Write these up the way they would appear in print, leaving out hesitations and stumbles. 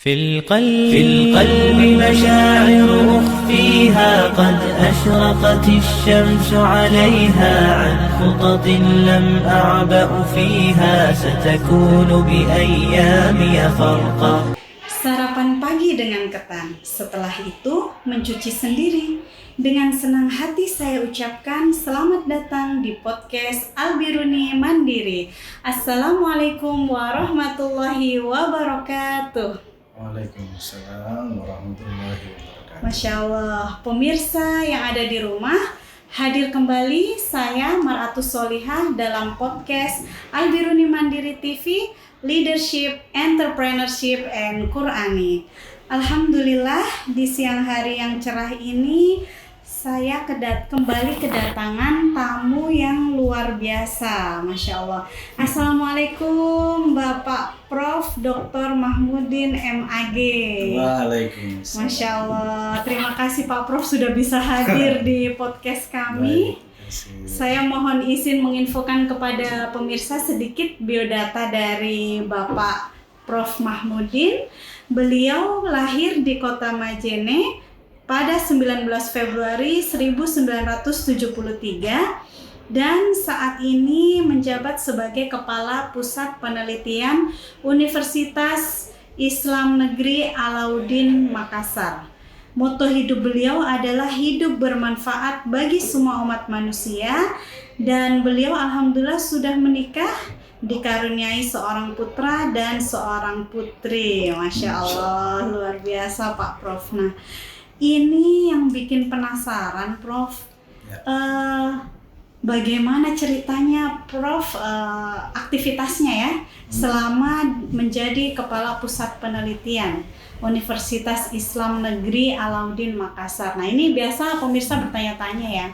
في القلب مشاعر أخفيها قد أشرقت الشمس عليها عن خطط لم أعبأ فيها ستكون بأيامي فرقا. Sarapan pagi dengan ketan, setelah itu mencuci sendiri. Dengan senang hati saya ucapkan selamat datang di podcast Al-Biruni Mandiri. Assalamualaikum warahmatullahi wabarakatuh. Waalaikumsalam warahmatullahi wabarakatuh. Masya Allah, pemirsa yang ada di rumah, hadir kembali saya Mar'atus Solihah dalam podcast Al-Biruni Mandiri TV, Leadership, Entrepreneurship, and Qur'ani. Alhamdulillah, di siang hari yang cerah ini saya kembali kedatangan tamu yang luar biasa, Masya Allah. Assalamualaikum Bapak Prof. Dr. Mahmudin MAG. Waalaikumsalam. Masya Allah, terima kasih Pak Prof sudah bisa hadir di podcast kami. Saya mohon izin menginfokan kepada pemirsa sedikit biodata dari Bapak Prof. Mahmudin. Beliau lahir di Kota Majene pada 19 Februari 1973 dan saat ini menjabat sebagai Kepala Pusat Penelitian Universitas Islam Negeri Alauddin Makassar. Moto hidup beliau adalah hidup bermanfaat bagi semua umat manusia, dan beliau alhamdulillah sudah menikah, dikaruniai seorang putra dan seorang putri. Masya Allah, luar biasa Pak Prof. Nah, ini yang bikin penasaran Prof. Bagaimana ceritanya Prof, aktivitasnya ya selama menjadi Kepala Pusat Penelitian Universitas Islam Negeri Alauddin Makassar. Nah, ini biasa pemirsa bertanya-tanya ya.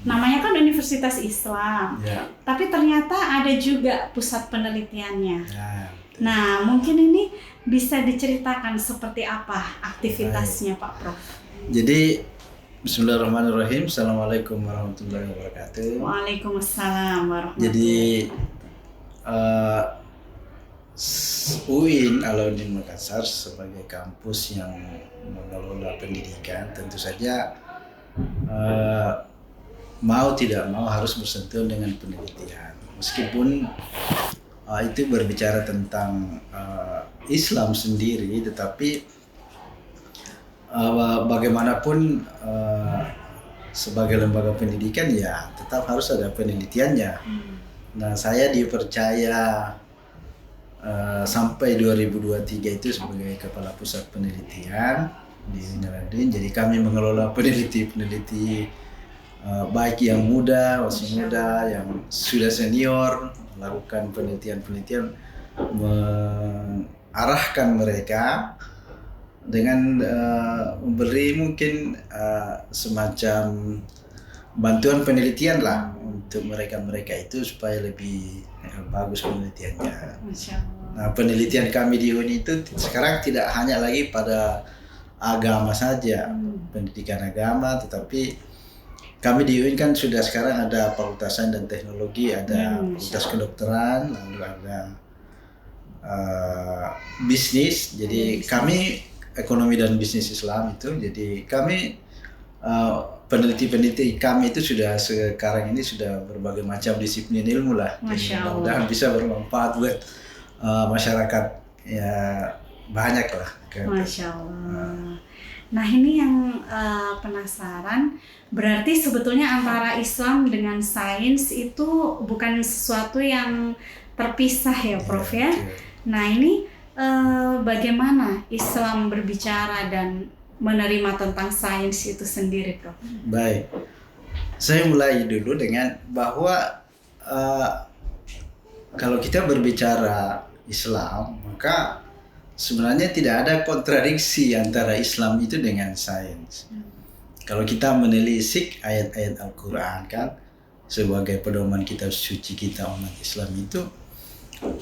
Namanya kan Universitas Islam, tapi ternyata ada juga pusat penelitiannya. Nah, mungkin ini bisa diceritakan seperti apa aktivitasnya Pak Prof. Jadi, bismillahirrahmanirrahim. Assalamualaikum warahmatullahi wabarakatuh. Waalaikumsalam warahmatullahi Jadi, UIN Alauddin Makassar sebagai kampus yang mengelola pendidikan tentu saja mau tidak mau harus bersentuhan dengan penelitian. Meskipun itu berbicara tentang Islam sendiri, tetapi bagaimanapun sebagai lembaga pendidikan ya tetap harus ada penelitiannya. Nah, saya dipercaya sampai 2023 itu sebagai Kepala Pusat Penelitian di Alauddin. Jadi kami mengelola peneliti baik yang muda, masih muda, yang sudah senior, melakukan penelitian-penelitian, mengarahkan mereka dengan memberi mungkin semacam bantuan penelitian lah untuk mereka itu supaya lebih bagus penelitiannya. Nah, penelitian kami di UIN itu sekarang tidak hanya lagi pada agama saja, pendidikan agama, tetapi kami di UIN kan sudah sekarang ada Fakultas Sains dan Teknologi, ada Fakultas Kedokteran, lalu ada bisnis. Jadi kami ekonomi dan bisnis Islam itu. Jadi kami peneliti-peneliti kami itu sudah sekarang ini sudah berbagai macam disiplin ilmu lah. Mudah-mudahan bisa bermanfaat buat masyarakat ya, banyak lah. Masya Allah. Nah, ini yang penasaran, berarti sebetulnya antara Islam dengan sains itu bukan sesuatu yang terpisah ya Prof ya. Nah, ini bagaimana Islam berbicara dan menerima tentang sains itu sendiri Prof? Baik, saya mulai dulu dengan bahwa kalau kita berbicara Islam, maka sebenarnya tidak ada kontradiksi antara Islam itu dengan sains. Kalau kita menelisik ayat-ayat Al-Quran kan, sebagai pedoman kitab suci kita umat Islam itu,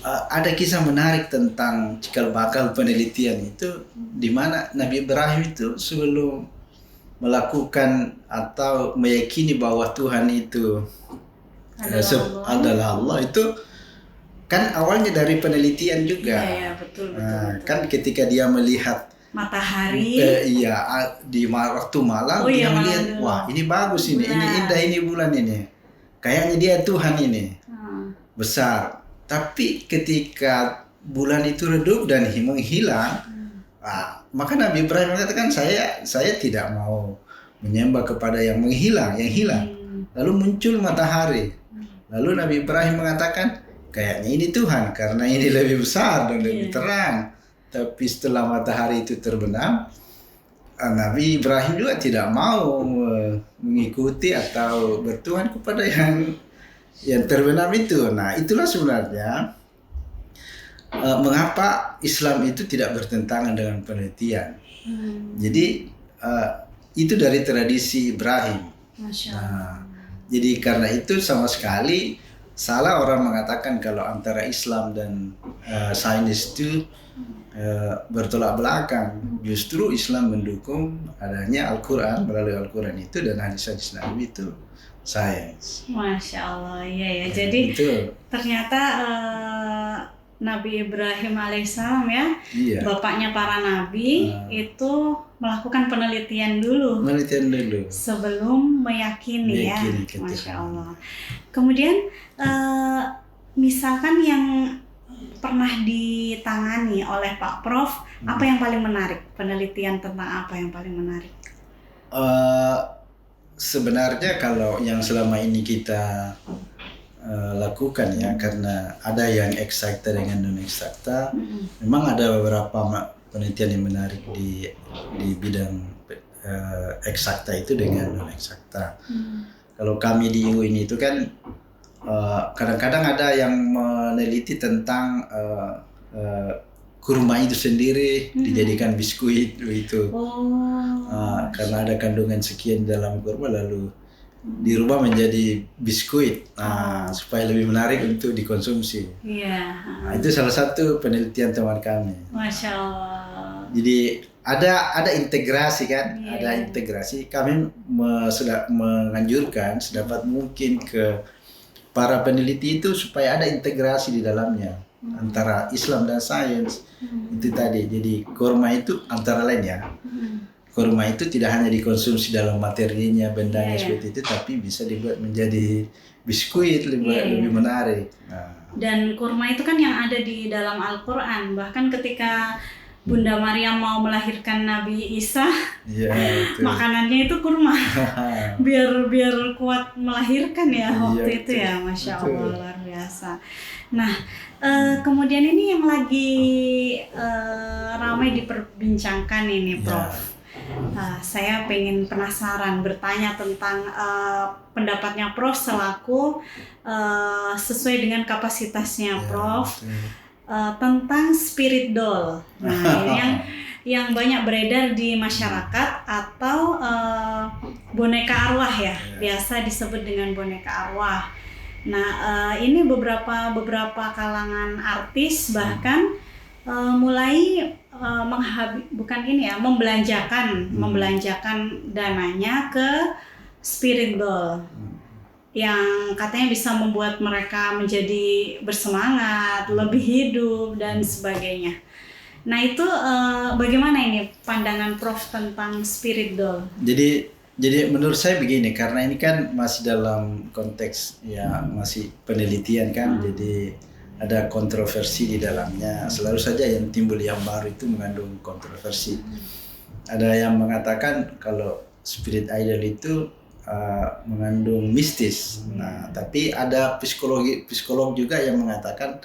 ada kisah menarik tentang cikal bakal penelitian itu, di mana Nabi Ibrahim itu sebelum melakukan atau meyakini bahwa Tuhan itu adalah Allah, itu kan awalnya dari penelitian juga. Iya, betul. Kan ketika dia melihat Matahari. di waktu malam Oh, dia iya, melihat, malam. wah ini bagus ini Bulan. indah ini bulan ini. Kayaknya dia Tuhan ini besar. Tapi ketika bulan itu redup dan menghilang, maka Nabi Ibrahim mengatakan saya tidak mau menyembah kepada yang menghilang, yang hilang. Lalu muncul matahari. Lalu Nabi Ibrahim mengatakan, kayaknya ini Tuhan karena ini lebih besar dan lebih terang. Tapi setelah matahari itu terbenam, Nabi Ibrahim juga tidak mau mengikuti atau bertuhan kepada yang terbenam itu. Nah, itulah sebenarnya mengapa Islam itu tidak bertentangan dengan penelitian. Jadi itu dari tradisi Ibrahim. Masya Allah. Jadi karena itu sama sekali salah orang mengatakan kalau antara Islam dan sains itu bertolak belakang. Justru Islam mendukung adanya Al-Quran, melalui Al-Quran itu dan hadis-hadis Nabi itu sains. Masya Allah, iya ya. Jadi ternyata Nabi Ibrahim alaihissalam ya, bapaknya para nabi itu melakukan penelitian dulu sebelum meyakini ya. Masya Allah. Kemudian misalkan yang pernah ditangani oleh Pak Prof, apa yang paling menarik? Penelitian tentang apa yang paling menarik? Sebenarnya kalau yang selama ini kita lakukan ya, karena ada yang eksakta dengan non eksakta, memang ada beberapa penelitian yang menarik di bidang eksakta itu dengan non eksakta. Kalau kami di UIN itu kan kadang-kadang ada yang meneliti tentang kurma itu sendiri dijadikan biskuit itu. Karena ada kandungan sekian dalam kurma lalu dirubah menjadi biskuit supaya lebih menarik untuk dikonsumsi. Itu salah satu penelitian teman kami. Masya Allah. Jadi ada integrasi kan, ada integrasi. Kami sudah menganjurkan sedapat mungkin ke para peneliti itu supaya ada integrasi di dalamnya antara Islam dan sains. Itu tadi. Jadi kurma itu antara lain ya. Kurma itu tidak hanya dikonsumsi dalam materinya, bendanya seperti itu, tapi bisa dibuat menjadi biskuit lebih menarik. Dan kurma itu kan yang ada di dalam Al-Quran. Bahkan ketika Bunda Maryam mau melahirkan Nabi Isa, makanannya itu kurma. biar kuat melahirkan ya waktu itu ya, Masya Allah, luar biasa. Nah, kemudian ini yang lagi ramai diperbincangkan ini, Prof. Saya penasaran bertanya tentang pendapatnya Prof selaku sesuai dengan kapasitasnya Prof tentang spirit doll. Nah, ini yang banyak beredar di masyarakat atau boneka arwah ya, biasa disebut dengan boneka arwah. Nah, ini beberapa kalangan artis bahkan mulai membelanjakan dananya ke spirit doll yang katanya bisa membuat mereka menjadi bersemangat, lebih hidup dan sebagainya. Nah, itu bagaimana ini pandangan Prof tentang spirit doll? Jadi menurut saya begini, karena ini kan masih dalam konteks ya masih penelitian kan, jadi ada kontroversi di dalamnya. Selalu saja yang timbul yang baru itu mengandung kontroversi. Ada yang mengatakan kalau spirit idol itu mengandung mistis. Nah, tapi ada psikolog juga yang mengatakan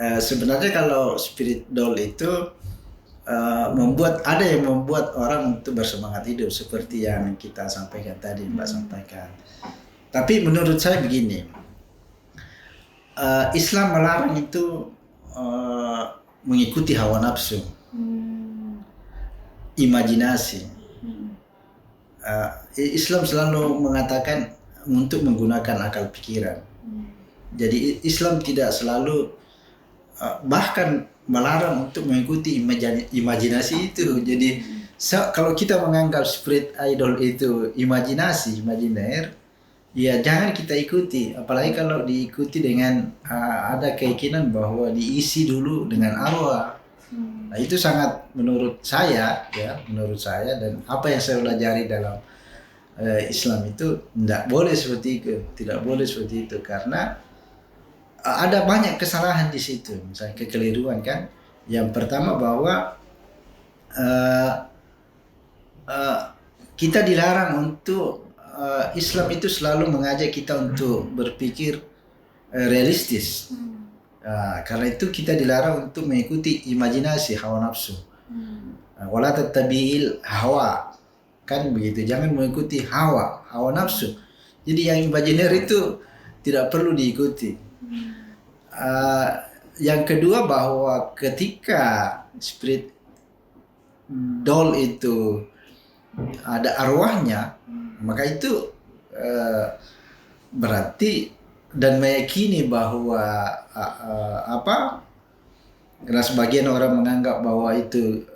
sebenarnya kalau spirit doll itu membuat orang untuk bersemangat hidup seperti yang kita sampaikan tadi, Mbak sampaikan. Tapi menurut saya begini. Islam melarang itu mengikuti hawa nafsu, imajinasi. Islam selalu mengatakan untuk menggunakan akal pikiran. Jadi Islam tidak selalu bahkan melarang untuk mengikuti imajinasi itu. Jadi kalau kita menganggap spirit idol itu imajinasi, imajiner, ya jangan kita ikuti, apalagi kalau diikuti dengan ada keyakinan bahwa diisi dulu dengan arwah. Nah, itu sangat menurut saya dan apa yang saya pelajari dalam Islam itu tidak boleh seperti itu, karena ada banyak kesalahan di situ, misalnya kekeliruan kan. Yang pertama bahwa kita dilarang untuk Islam itu selalu mengajak kita untuk berpikir realistis. Karena itu kita dilarang untuk mengikuti imajinasi hawa nafsu. Wala tattabi'il hawa, kan begitu, jangan mengikuti hawa nafsu. Jadi yang imajiner itu tidak perlu diikuti. Yang kedua bahwa ketika spirit doll itu ada arwahnya, maka itu berarti dan meyakini bahwa karena sebagian orang menganggap bahwa itu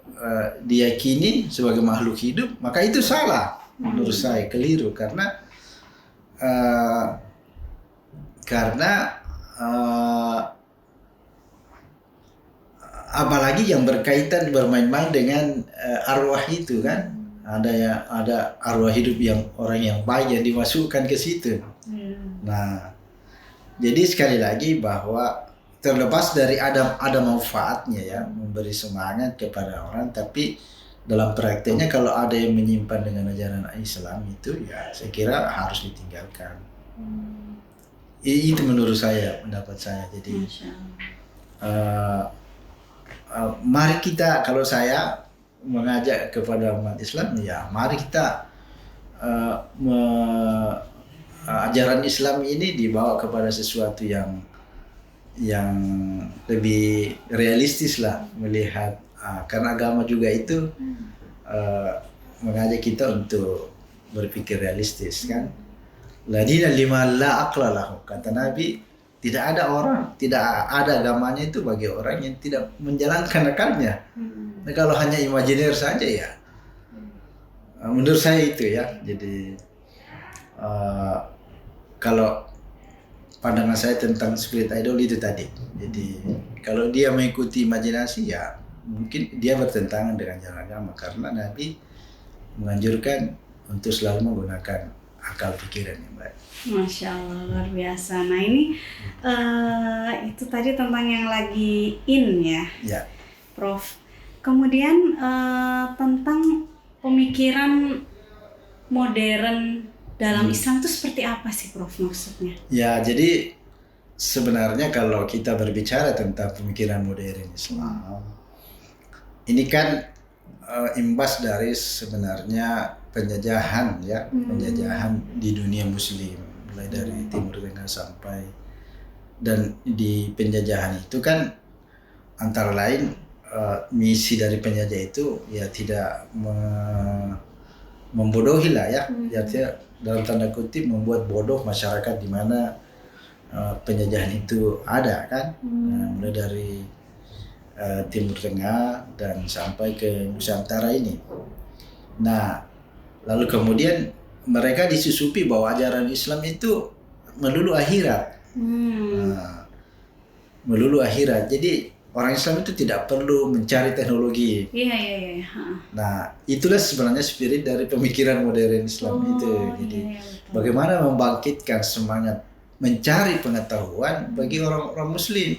diyakini sebagai makhluk hidup, maka itu salah menurut saya, keliru, karena apalagi yang berkaitan bermain-main dengan arwah itu kan. Ada arwah hidup yang orang yang baik yang dimasukkan ke situ. Nah, jadi sekali lagi bahwa terlepas dari ada manfaatnya ya, memberi semangat kepada orang, tapi dalam prakteknya kalau ada yang menyimpan dengan ajaran Islam itu ya saya kira harus ditinggalkan. Itu menurut saya, pendapat saya. Jadi mari kita, kalau saya mengajak kepada umat Islam, ya mari kita ajaran Islam ini dibawa kepada sesuatu yang lebih realistis lah melihat, karena agama juga itu mengajak kita untuk berpikir realistis kan. La dina liman la aqla lahu, kata Nabi, tidak ada agamanya itu bagi orang yang tidak menjalankan akalnya. Nah, kalau hanya imajiner saja ya, menurut saya itu ya. Jadi kalau pandangan saya tentang spirit idol itu tadi. Jadi kalau dia mengikuti imajinasi ya mungkin dia bertentangan dengan jalan agama, karena Nabi menganjurkan untuk selalu menggunakan akal pikiran yang baik. Masya Allah, luar biasa. Nah ini itu tadi tentang yang lagi in ya, Prof. Kemudian tentang pemikiran modern dalam Islam itu seperti apa sih, Prof, maksudnya? Ya, jadi sebenarnya kalau kita berbicara tentang pemikiran modern Islam, ini kan imbas dari sebenarnya penjajahan ya, penjajahan di dunia Muslim, mulai dari Timur Tengah sampai, dan di penjajahan itu kan antara lain misi dari penjajah itu ya tidak membodohi lah ya, artinya dalam tanda kutip membuat bodoh masyarakat di mana penjajahan itu ada kan. Mulai dari Timur Tengah dan sampai ke Nusantara ini. Nah, lalu kemudian mereka disusupi bahwa ajaran Islam itu melulu akhirat. Melulu akhirat. Jadi orang Islam itu tidak perlu mencari teknologi. Iya. Nah, itulah sebenarnya spirit dari pemikiran modern Islam itu. Jadi bagaimana membangkitkan semangat mencari pengetahuan bagi orang-orang Muslim.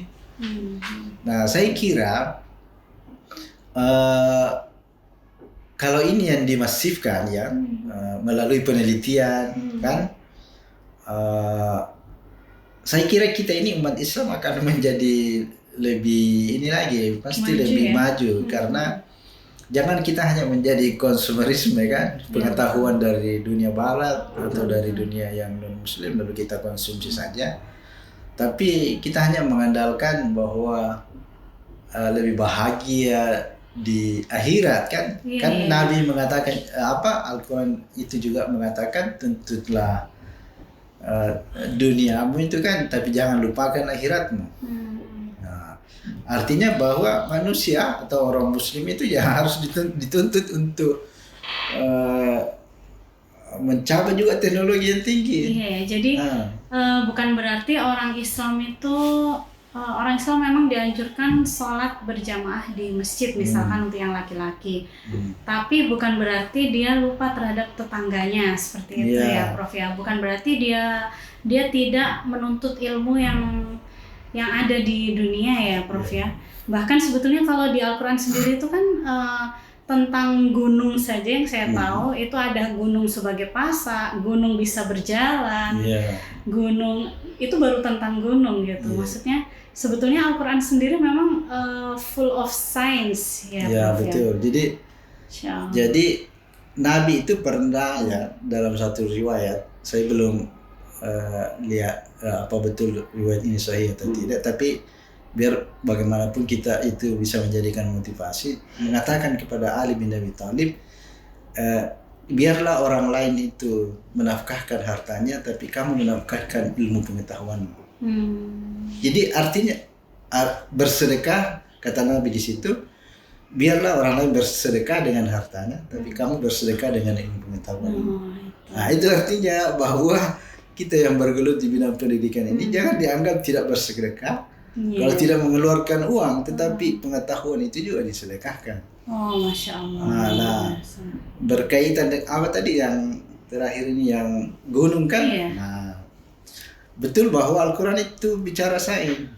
Nah, saya kira kalau ini yang dimasifkan ya, melalui penelitian kan, saya kira kita ini umat Islam akan menjadi lebih ini lagi, pasti lebih maju, karena jangan kita hanya menjadi konsumerisme kan, pengetahuan dari dunia barat atau dari dunia yang non Muslim lalu kita konsumsi saja, tapi kita hanya mengandalkan bahwa lebih bahagia di akhirat kan. Kan Nabi mengatakan Al-Quran itu juga mengatakan, tuntutlah duniamu itu kan, tapi jangan lupakan akhiratmu. Artinya bahwa manusia atau orang Muslim itu ya harus dituntut untuk mencapai juga teknologi yang tinggi. Iya ya, jadi bukan berarti orang Islam itu orang Islam memang dianjurkan sholat berjamaah di masjid misalkan untuk yang laki-laki. Tapi bukan berarti dia lupa terhadap tetangganya seperti itu ya Prof ya. Bukan berarti dia tidak menuntut ilmu yang ada di dunia ya Prof ya. Bahkan sebetulnya kalau di Al-Quran sendiri itu kan tentang gunung saja yang saya tahu itu ada gunung sebagai pasak, gunung bisa berjalan, gunung itu baru tentang gunung gitu. Maksudnya sebetulnya Al-Quran sendiri memang full of science ya. Ya betul. Jadi Nabi itu pernah ya dalam satu riwayat, saya belum lihat apa betul riwayat ini sahih atau tidak, tapi biar bagaimanapun kita itu bisa menjadikan motivasi, mengatakan kepada Ali bin Abi Thalib, biarlah orang lain itu menafkahkan hartanya, tapi kamu menafkahkan ilmu pengetahuanmu. Jadi artinya bersedekah, kata Nabi di situ, biarlah orang lain bersedekah dengan hartanya, tapi kamu bersedekah dengan ilmu pengetahuanmu. Nah itu artinya bahwa kita yang bergelut di bidang pendidikan ini jangan dianggap tidak bersedekah. Kalau tidak mengeluarkan uang, tetapi pengetahuan itu juga disedekahkan. Oh, Masya Allah. Nah, berkaitan dengan apa tadi yang terakhir ini yang gunung kan? Nah, betul bahwa Al-Quran itu bicara sains.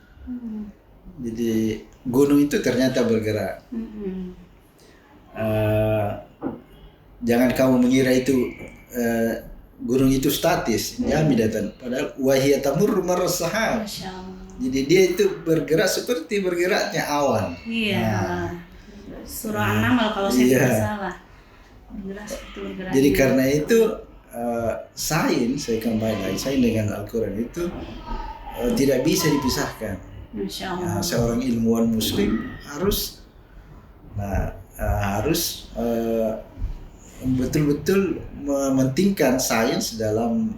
Jadi gunung itu ternyata bergerak. Jangan kamu mengira itu gunung itu statis, ya midatan. Padahal wahiyya tamurru marra sahab. Jadi dia itu bergerak seperti bergeraknya awan. Surah An-Naml kalau saya tidak salah. Bergerak seperti bergerak. Jadi karena itu sains, saya kembali lagi, sains dengan Al-Quran itu tidak bisa dipisahkan. Masya Allah. Seorang ilmuwan muslim harus betul-betul mementingkan sains dalam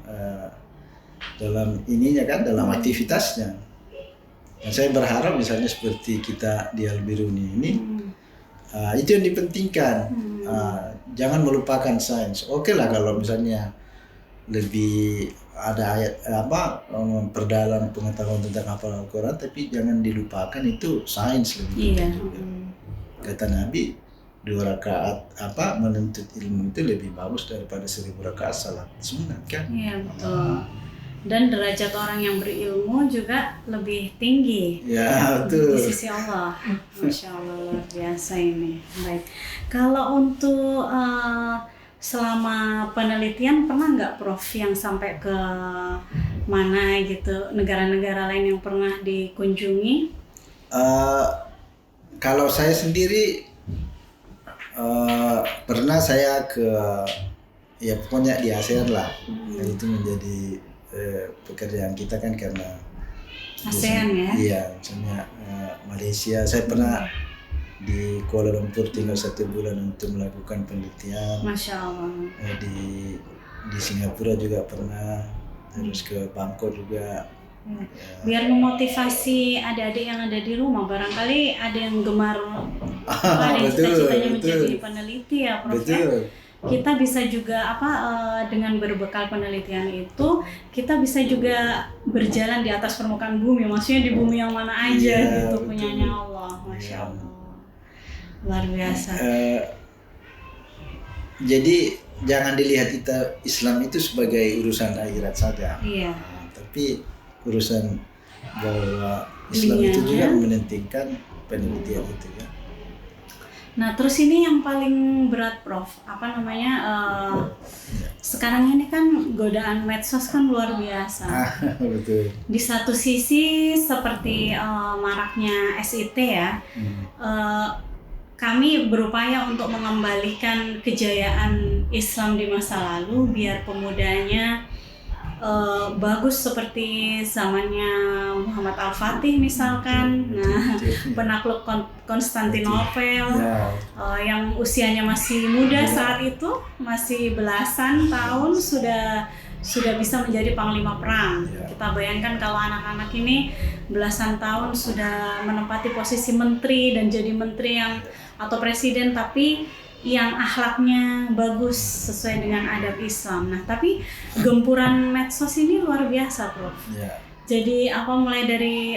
ininya kan, dalam aktivitasnya. Dan saya berharap misalnya seperti kita di Al-Biruni ini, itu yang dipentingkan. Jangan melupakan sains. Oke lah kalau misalnya lebih ada ayat memperdalam pengetahuan tentang hafal Al-Quran, tapi jangan dilupakan itu sains lebih penting juga. Kata Nabi, 2 rakaat menuntut ilmu itu lebih bagus daripada 1000 rakaat salat sunat kan? Iya betul. Dan derajat orang yang berilmu juga lebih tinggi betul. Di sisi Allah. Masya Allah, luar biasa ini. Baik, kalau untuk selama penelitian pernah nggak Prof yang sampai ke mana gitu, negara-negara lain yang pernah dikunjungi? Kalau saya sendiri pernah saya ke pokoknya di ASEAN lah. Itu menjadi pekerjaan kita kan karena ASEAN ya? Iya, misalnya Malaysia. Saya pernah di Kuala Lumpur tinggal 1 bulan untuk melakukan penelitian. Masya Allah. Di Singapura juga pernah, terus ke Bangkok juga. Biar memotivasi adik-adik yang ada di rumah, barangkali ada yang gemar, ada yang cita-citanya menjadi peneliti ya Prof ya. Kita bisa juga dengan berbekal penelitian itu kita bisa juga berjalan di atas permukaan bumi, maksudnya di bumi yang mana aja gitu, punyanya Allah. Masya Allah, luar biasa. Jadi jangan dilihat Islam itu sebagai urusan akhirat saja, tapi urusan bahwa Islam itu juga mementingkan penelitian itu ya. Nah terus ini yang paling berat Prof, sekarang ini kan godaan medsos kan luar biasa. Betul. Di satu sisi seperti maraknya SIT ya, kami berupaya untuk mengembalikan kejayaan Islam di masa lalu biar pemudanya bagus seperti zamannya Muhammad Al-Fatih misalkan, penakluk Konstantinopel yang usianya masih muda saat itu, masih belasan tahun sudah bisa menjadi panglima perang. Kita bayangkan kalau anak-anak ini belasan tahun sudah menempati posisi menteri dan jadi menteri atau presiden, tapi yang akhlaknya bagus sesuai dengan adab Islam. Nah, tapi gempuran medsos ini luar biasa, Prof. Ya. Jadi mulai dari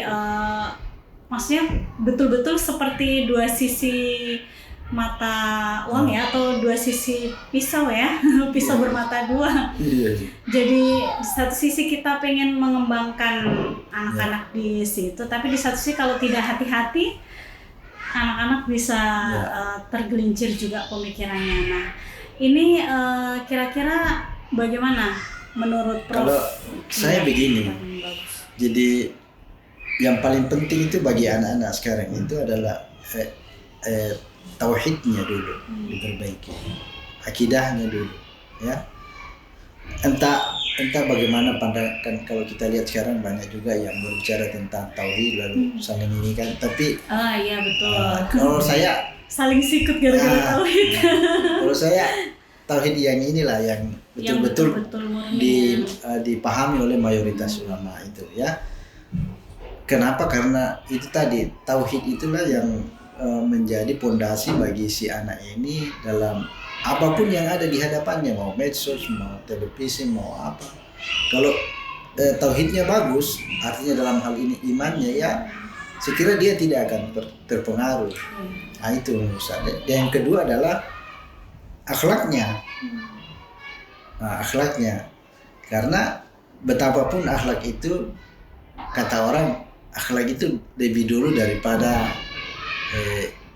maksudnya betul-betul seperti dua sisi mata uang ya, atau dua sisi pisau ya, pisau bermata dua. Iya. Jadi di satu sisi kita pengen mengembangkan anak-anak di situ, tapi di satu sisi kalau tidak hati-hati, anak-anak bisa tergelincir juga pemikirannya. Nah, ini kira-kira bagaimana menurut Prof? Kalau saya begini, jadi yang paling penting itu bagi anak-anak sekarang itu adalah tauhidnya dulu diperbaiki, akidahnya dulu, ya. Entah bagaimana pandangan, kalau kita lihat sekarang banyak juga yang berbicara tentang tauhid lalu saling ini kan, tapi iya betul. Kalau saya saling sikut gara-gara tauhid. Kalau saya tauhid yang inilah yang betul-betul dipahami oleh mayoritas ulama itu, ya. Kenapa? Karena itu tadi, tauhid itulah yang menjadi pondasi bagi si anak ini dalam apapun yang ada di hadapannya, mau medsos, mau televisi, mau apa. Kalau tauhidnya bagus, artinya dalam hal ini imannya, ya sekira dia tidak akan terpengaruh. Nah, itu menurut saya. Yang kedua adalah akhlaknya. Nah, akhlaknya, karena betapapun akhlak itu, kata orang, akhlak itu lebih dulu daripada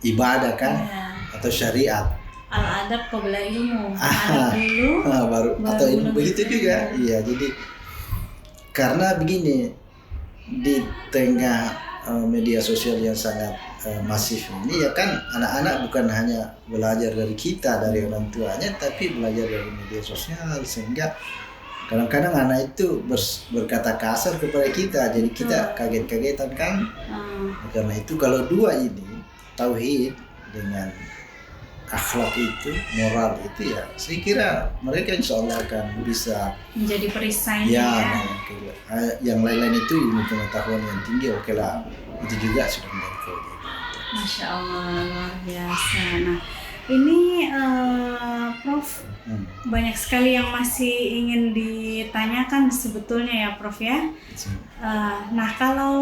ibadah kan, atau syariat. Al-adab qabla ilmu. Adab dulu baru atau ilmu, begitu juga. Iya, jadi karena begini, di tengah media sosial yang sangat masif ini, ya kan, anak-anak bukan hanya belajar dari kita, dari orang tuanya, tapi belajar dari media sosial, sehingga kadang-kadang anak itu berkata kasar kepada kita, jadi kita kaget-kagetan kan. Karena itu kalau dua ini, tauhid dengan akhlak itu, moral itu, ya saya kira mereka insya Allah akan bisa menjadi perisai. Ya. Yang lain-lain itu ilmu pengetahuan yang tinggi, oke lah, itu juga sudah menjadi kewajiban. Masya Allah, luar biasa. Nah, ini Prof, banyak sekali yang masih ingin ditanyakan sebetulnya ya, Prof ya. Nah, kalau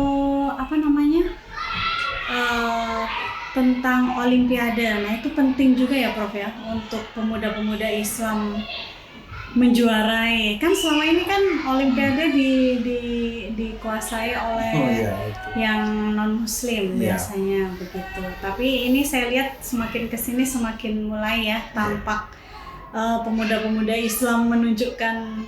tentang Olimpiade, nah itu penting juga ya, Prof ya, untuk pemuda-pemuda Islam menjuarai. Kan selama ini kan Olimpiade dikuasai oleh yang non Muslim biasanya begitu. Tapi ini saya lihat semakin kesini semakin mulai ya tampak pemuda-pemuda Islam menunjukkan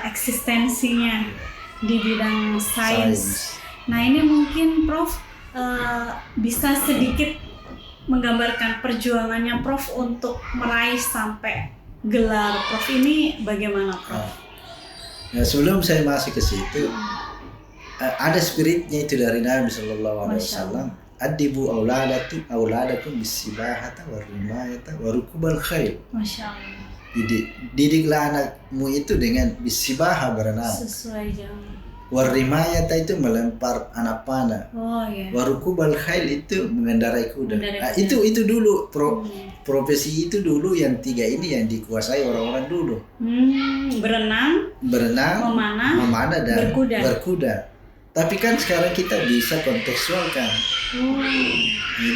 eksistensinya di bidang sains. Nah, ini mungkin Prof bisa sedikit menggambarkan perjuangannya Prof untuk meraih sampai gelar Prof ini bagaimana, Prof? Ya, sebelum saya masuk ke situ, ada spiritnya itu dari Nabi Sallallahu Alaihi Wasallam. Adibu auladakum bisibahata warimayata warukubal khail. Masya Allah. Didiklah anakmu itu dengan bisibah, berenang. Sesuai jam. Warimayata itu melempar anak panah. Warukubal khail itu mengendarai kuda. Nah, itu dulu profesi itu dulu, yang tiga ini yang dikuasai orang-orang dulu. Berenang, memanah dan berkuda. Tapi kan sekarang kita bisa kontekstualkan.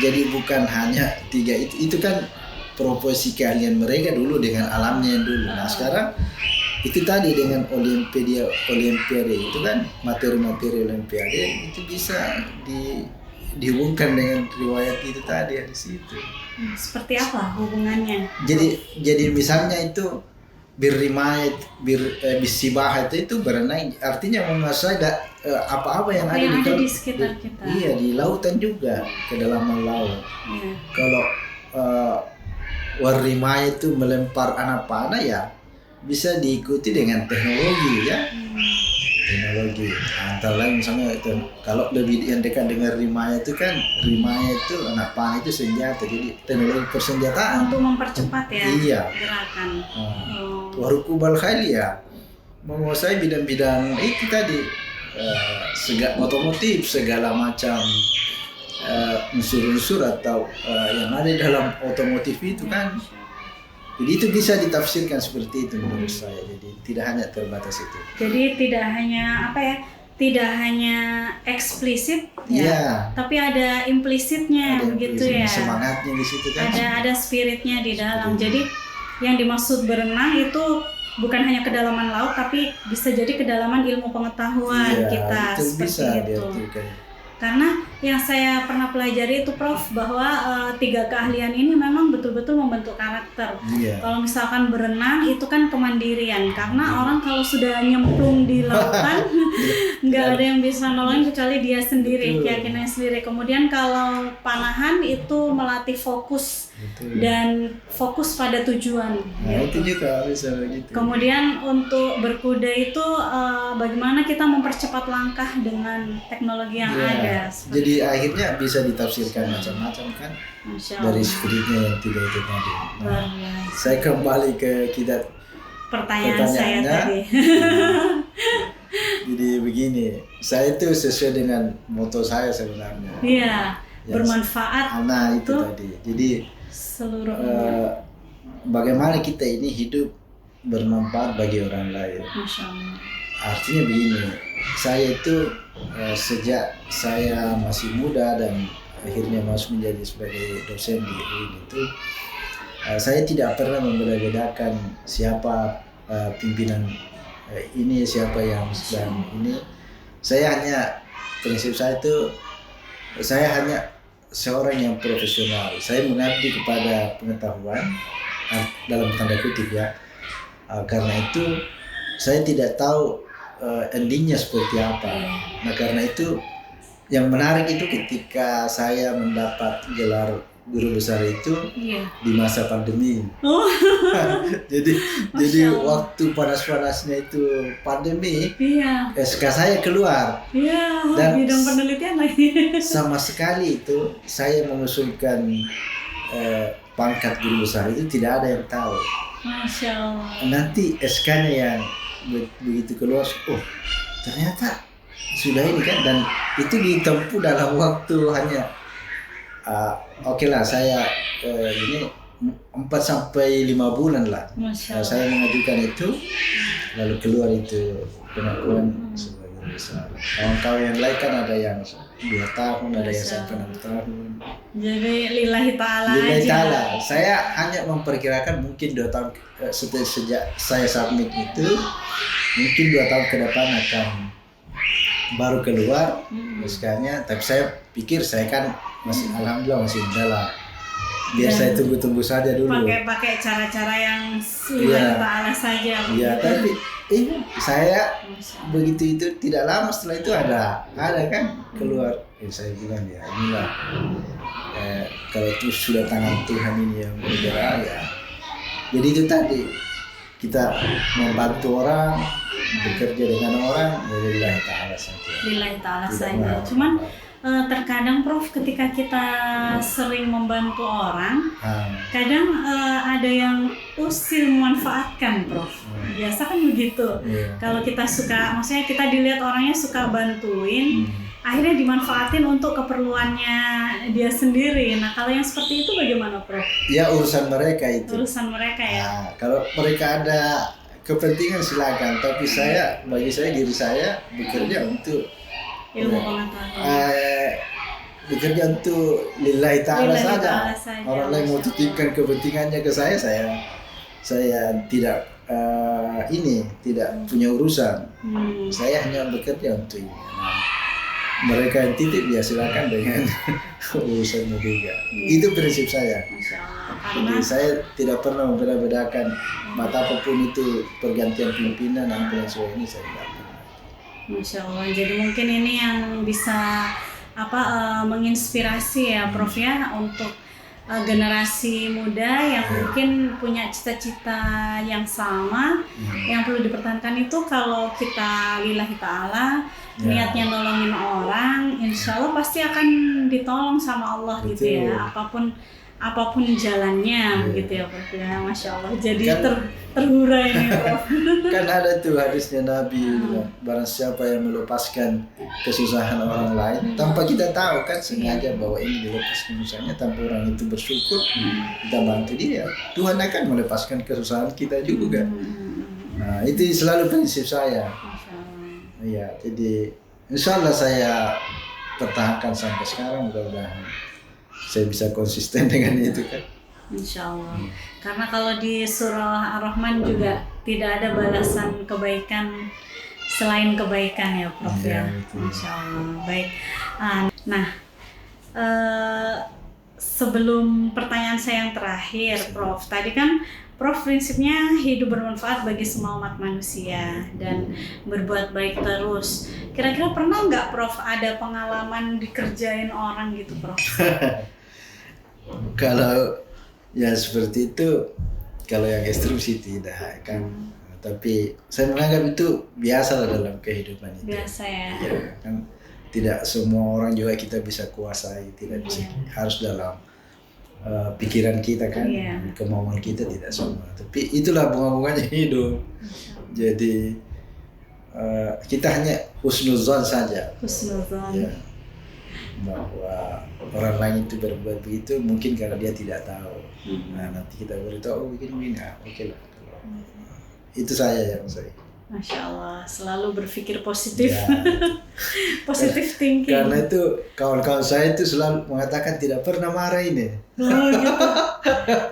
Jadi bukan hanya tiga itu kan profesi keahlian mereka dulu dengan alamnya dulu. Nah, sekarang itu tadi dengan olimpiade itu kan, materi-materi olimpiade itu bisa dihubungkan dengan riwayat itu tadi di situ. Seperti apa hubungannya? Jadi misalnya itu bisibah itu berenang, artinya menguasai apa-apa yang ada di sekitar kita. Iya, di lautan juga, kedalaman laut. Kalau warimaya itu melempar anak panah, ya bisa diikuti dengan teknologi, ya. Teknologi. Antara lain misalnya itu, kalau lebih yang dekat dengan rimaya itu kan, rimaya itu anak panah itu senjata, jadi teknologi persenjataan untuk mempercepat gerakan. Warukubal khail, ya menguasai bidang-bidang itu tadi, otomotif, segala macam unsur-unsur atau yang ada dalam otomotif itu kan. Jadi itu bisa ditafsirkan seperti itu menurut saya. Jadi tidak hanya terbatas itu. Jadi tidak hanya tidak hanya eksplisit ya, tapi ada implisitnya Ada begitu implisitnya, ya. semangatnya di situ kan. Ada spiritnya di dalam. Jadi yang dimaksud berenang itu bukan hanya kedalaman laut, tapi bisa jadi kedalaman ilmu pengetahuan kita itu seperti bisa itu. diartikan. Karena yang saya pernah pelajari itu Prof, bahwa 3 keahlian ini memang betul-betul membentuk karakter. Iya. Kalau misalkan berenang itu kan kemandirian, karena orang kalau sudah nyemplung di lautan nggak ada yang bisa nolongin kecuali dia sendiri, keyakinannya sendiri. Kemudian kalau panahan itu melatih fokus. Betul. Dan fokus pada tujuan. Nah itu juga bisa begitu. Kemudian untuk berkuda itu bagaimana kita mempercepat langkah dengan teknologi yang ada. Jadi akhirnya bisa ditafsirkan macam-macam kan. Masya Dari Allah. spiritnya yang 3 itu tadi. Luar Nah, biasa. saya kembali ke kita. Pertanyaan saya Pertanyaannya, tadi. Jadi begini, saya itu sesuai dengan moto saya sebenarnya. Iya, Ya, bermanfaat Nah itu untuk tadi. Jadi seluruh umat. bagaimana kita ini hidup bermanfaat bagi orang lain. Masya Allah. Artinya begini, saya itu sejak saya masih muda dan akhirnya masuk menjadi sebagai dosen di UIN itu, saya tidak pernah membeda-bedakan siapa pimpinan ini, siapa yang sedang ini. Saya hanya, prinsip saya itu, saya hanya seorang yang profesional. Saya mengabdi kepada pengetahuan dalam tanda kutip ya. Karena itu saya tidak tahu endingnya seperti apa. Nah karena itu yang menarik itu ketika saya mendapat gelar guru besar itu Iya. di masa pandemi. Oh. jadi Allah. waktu panas-panasnya itu pandemi, Iya. SK saya keluar. Iya. Dan Bidang penelitian lagi. sama sekali itu saya mengusulkan pangkat guru besar itu tidak ada yang tahu. Masya Allah. Nanti SK-nya yang begitu keluar, oh ternyata sudah ini kan, dan itu ditempuh dalam waktu hanya oke lah saya ini 4-5 bulan lah. Masya Allah. Saya mengajukan itu, lalu keluar itu pengakuan sebagai guru besar. Kawan-kawan yang lain kan ada yang 2 tahun, ada yang sampai 6 tahun. Jadi lillahi ta'ala Lillahi aja. ta'ala. Saya hanya memperkirakan mungkin 2 tahun sejak saya submit itu, mungkin 2 tahun ke depan akan baru keluar SK-nya. Tapi saya pikir saya kan masih alhamdulillah masih muda lah. Biar saya tunggu-tunggu saja dulu. Pakai cara-cara yang lillahi ta'ala saja. Iya, tapi saya begitu itu tidak lama setelah itu ada kan keluar. Saya bilang ya inilah kalau itu sudah tangan Tuhan ini yang bergerak ya. Jadi itu tadi kita membantu orang, bekerja dengan orang, lillahi ta'ala saja. Lillahi ta'ala Tidak saja. mau. Cuman terkadang Prof ketika kita sering membantu orang, kadang ada yang usil memanfaatkan Prof. Biasa kan begitu. Iya. Kalau kita suka, maksudnya kita dilihat orangnya suka bantuin, akhirnya dimanfaatin untuk keperluannya dia sendiri. Nah kalau yang seperti itu bagaimana Prof? Ya urusan mereka itu. Urusan mereka ya. Nah, kalau mereka ada kepentingan silakan, tapi bagi saya diri saya bekerja untuk Ilmu pengetahuan. bekerja untuk lillahi ta'ala Lillahi saja. ta'ala saja. Orang lain mau titipkan kepentingannya ke saya tidak tidak punya urusan. Saya hanya bekerja untuk ini. Nah, mereka yang titip ya silakan dengan urusannya juga. Itu prinsip saya. Masya Allah. Jadi Karena saya tidak pernah membeda-bedakan mata apapun itu, pergantian pimpinan apa yang soal ini saya tidak pernah. Masya Allah. Jadi mungkin ini yang bisa menginspirasi ya Prof ya untuk generasi muda yang mungkin punya cita-cita yang sama. Yang perlu dipertahankan itu kalau kita lillahi ta'ala, niatnya nolongin orang, insya Allah pasti akan ditolong sama Allah gitu ya. apapun jalannya, begitu ya Prof ya. Masya Allah, jadi Kan- terhurai nih Prof. Kan ada tuh hadisnya Nabi bilang, barang siapa yang melepaskan kesusahan orang lain tanpa kita tahu kan sengaja bahwa ini dilepaskan kesusahannya, tanpa orang itu bersyukur kita bantu dia, Tuhan akan melepaskan kesusahan kita juga. Nah itu selalu prinsip saya. Masya Allah. Iya, jadi insya Allah saya pertahankan sampai sekarang, mudah-mudahan saya bisa konsisten dengan itu kan. Insya Allah. Karena kalau di surah Ar-Rahman juga tidak ada balasan kebaikan selain kebaikan ya Prof ya. Iya, betul. Insya Allah. Baik. Nah, sebelum pertanyaan saya yang terakhir Prof, tadi kan Prof prinsipnya hidup bermanfaat bagi semua umat manusia dan berbuat baik terus. Kira-kira pernah nggak Prof ada pengalaman dikerjain orang gitu Prof? Kalau ya seperti itu, kalau yang ekstrim sih tidak kan. Tapi saya menganggap itu biasa lah dalam kehidupan itu. Biasa ya. Ya, kan tidak semua orang juga kita bisa kuasai, tidak bisa harus dalam pikiran kita kan, kemauan kita tidak semua. Tapi itulah bunga-bunganya hidup. Jadi kita hanya husnuzon saja. Husnuzon. Ya, bahwa orang lain itu berbuat begitu mungkin karena dia tidak tahu. Nah nanti kita beritahu, oh begini, nah, oke lah. Itu saya yang saya. Masya Allah, selalu berpikir positif, Ya, positif thinking. karena itu kawan-kawan saya itu selalu mengatakan tidak pernah marah ini. Oh, gitu.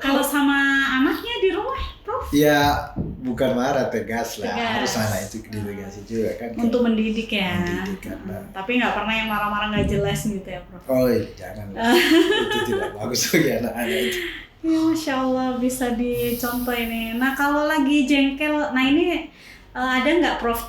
Kalau sama anaknya di rumah, Prof? Ya bukan marah, tegas lah. Tegas. Harus anak itu ditegasi juga kan. Untuk mendidik ya. Mendidik, karena- Tapi nggak pernah yang marah-marah nggak jelas gitu ya, Prof? Oh iya, jangan. Itu tidak bagus bagi anak-anak itu. Ya, Masya Allah, bisa dicontoh ini. Nah, kalau lagi jengkel, nah ini ada nggak Prof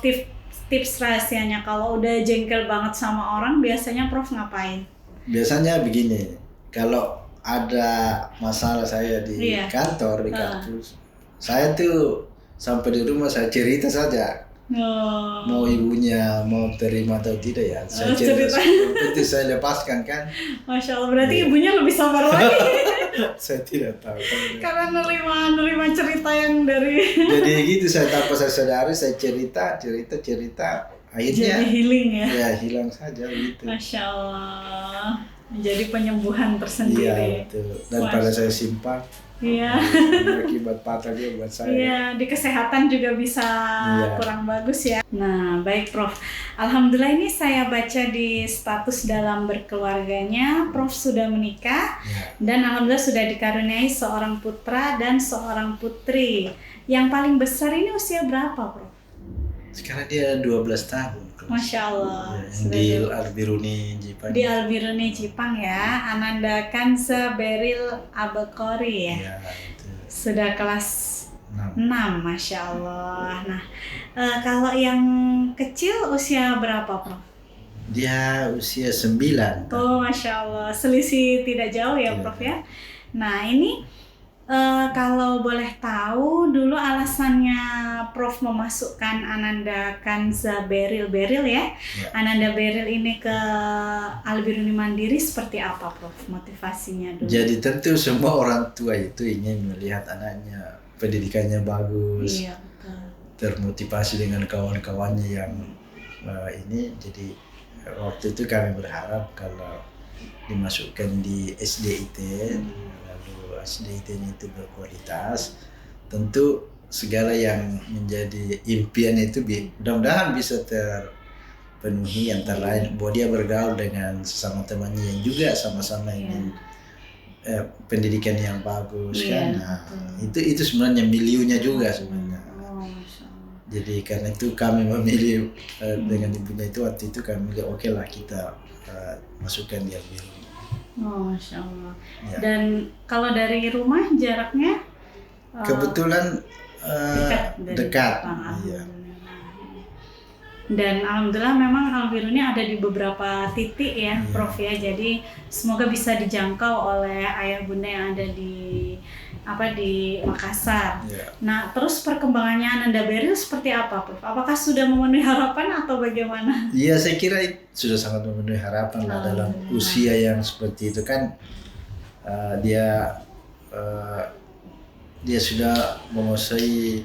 tips rahasianya kalau udah jengkel banget sama orang, biasanya Prof ngapain? Biasanya begini, kalau ada masalah saya di Iya. kantor, di kampus, saya tuh sampai di rumah saya cerita saja. Oh. Mau ibunya mau terima atau tidak ya, saya cerita. cerita. Yang penting saya lepaskan kan. Masya Allah, berarti Iya. ibunya lebih sabar lagi. Saya tidak tahu kan. Karena nerima cerita yang dari Jadi gitu saya tanpa saya sadari saya cerita akhirnya jadi healing ya. ya hilang saja gitu. Masya Allah, menjadi penyembuhan Iya tersendiri. betul. Daripada saya simpan, Iya, akibat patah dia buat saya. iya, di kesehatan juga bisa Iya. kurang bagus ya. Nah, baik Prof. Alhamdulillah ini saya baca di status dalam berkeluarganya, Prof sudah menikah Ya. dan alhamdulillah sudah dikaruniai seorang putra dan seorang putri. Yang paling besar ini usia berapa, Prof? Sekarang dia 12 tahun. Masya Allah. Ya, Sudah di dua- Albiruni Jepang. di Albiruni Jepang ya, Ananda Kansa Beril Abekori ya. Ya, itu. Sudah kelas 6, Masya Allah. Nah, kalau yang kecil usia berapa, Prof? Dia usia 9. Oh, Masya Allah. Selisih tidak jauh ya, Tidak Prof ya. Nah, ini kalau boleh tahu dulu alasannya Prof memasukkan Ananda Kanza Beril ya. Ananda Beril ini ke Albiruni Mandiri seperti apa, Prof? Motivasinya dulu? Jadi tentu semua orang tua itu ingin melihat anaknya pendidikannya bagus, Iya, betul. termotivasi dengan kawan-kawannya yang ini. Jadi waktu itu kami berharap kalau dimasukkan di SDIT, lalu SDIT-nya itu berkualitas, tentu segala yang menjadi impian itu mudah-mudahan bisa terpenuhi, antara lain bahwa dia bergaul dengan sesama temannya yang juga sama-sama ingin pendidikan yang bagus kan. Nah, itu sebenarnya miliunya juga sebenarnya. Oh, Masya Allah. Jadi karena itu kami memilih dengan ibunya itu waktu itu kami bilang oke lah kita masukkan dia biru. Oh, Masya Allah. Ya. Dan kalau dari rumah jaraknya? Kebetulan dari dekat. Jepang, Iya. alhamdulillah. Dan alhamdulillah memang Albiruni ada di beberapa titik ya, Iya. Prof ya. Jadi semoga bisa dijangkau oleh ayah bunda yang ada di Makassar. Ya. Nah, terus perkembangannya Ananda Beril seperti apa, Prof? Apakah sudah memenuhi harapan atau bagaimana? Iya, saya kira sudah sangat memenuhi harapan lah dalam Alhamdulillah. usia yang seperti itu kan. dia sudah menguasai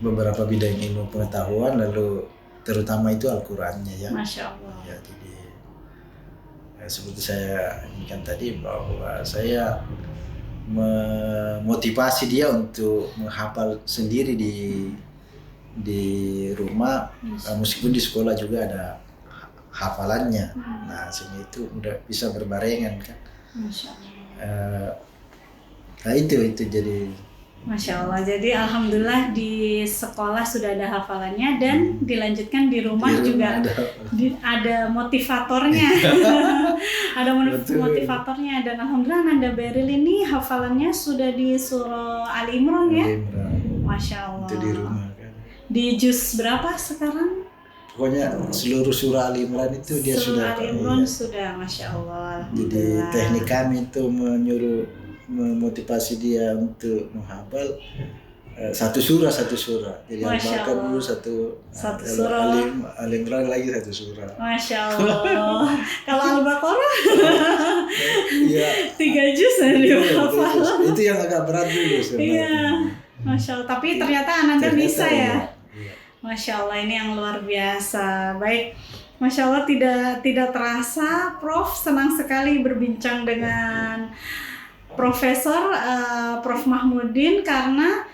beberapa bidang ilmu pengetahuan, lalu terutama itu Al-Qur'annya ya. Masya Allah. Ya, jadi seperti saya inginkan tadi bahwa saya memotivasi dia untuk menghafal sendiri di rumah, meskipun di sekolah juga ada hafalannya. Nah, sehingga itu udah bisa berbarengan kan. Masya Allah. Nah itu jadi Masya Allah. Jadi alhamdulillah di sekolah sudah ada hafalannya dan dilanjutkan di rumah juga ada motivatornya. Ada motivatornya, dan alhamdulillah Nanda Beril ini hafalannya sudah di surah Ali Imran ya. Masya Allah. Itu di rumah kan. Di juz berapa sekarang? Pokoknya seluruh surah Ali Imran itu dia sudah. Ali Imran sudah, Masya Allah. Jadi teknik kami itu memotivasi dia untuk menghafal satu surah. Jadi Al-Baqarah dulu satu surah. Ali Imran lagi satu surah. Masya Allah. Kalau Al-Baqarah iya 3 juz ya dihafal. Itu yang agak berat dulu sebenarnya. Iya. Masya Allah. Tapi ternyata Ananda bisa ya. Masya Allah, ini yang luar biasa. Baik, Masya Allah, tidak terasa Prof senang sekali berbincang dengan Profesor Prof Mahmudin karena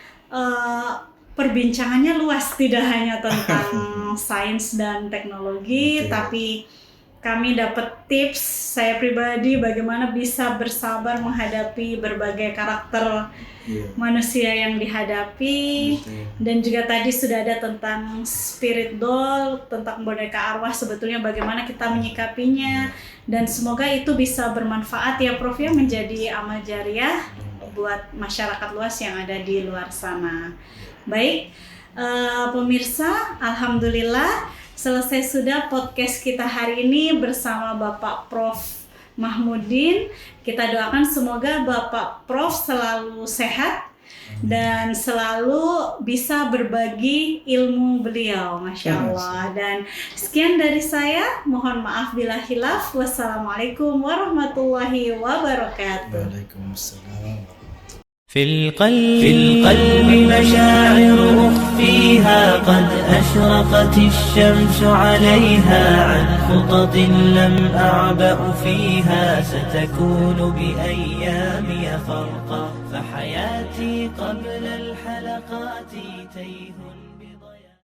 perbincangannya luas, tidak hanya tentang sains dan teknologi, tapi kami dapat tips saya pribadi bagaimana bisa bersabar menghadapi berbagai karakter manusia yang dihadapi. Dan juga tadi sudah ada tentang spirit doll, tentang boneka arwah, sebetulnya bagaimana kita menyikapinya. Dan semoga itu bisa bermanfaat ya Prof ya, menjadi amal jariah buat masyarakat luas yang ada di luar sana. Baik, pemirsa, alhamdulillah selesai sudah podcast kita hari ini bersama Bapak Prof Mahmudin. Kita doakan semoga Bapak Prof selalu sehat dan selalu bisa berbagi ilmu beliau, Masya Allah. Dan sekian dari saya, mohon maaf bila khilaf. Wassalamualaikum warahmatullahi wabarakatuh. Waalaikumsalam. في القلب مشاعر أخفيها قد أشرقت الشمس عليها عن خطط لم أعبأ فيها ستكون بأيامي فرقا فحياتي قبل الحلقات تيه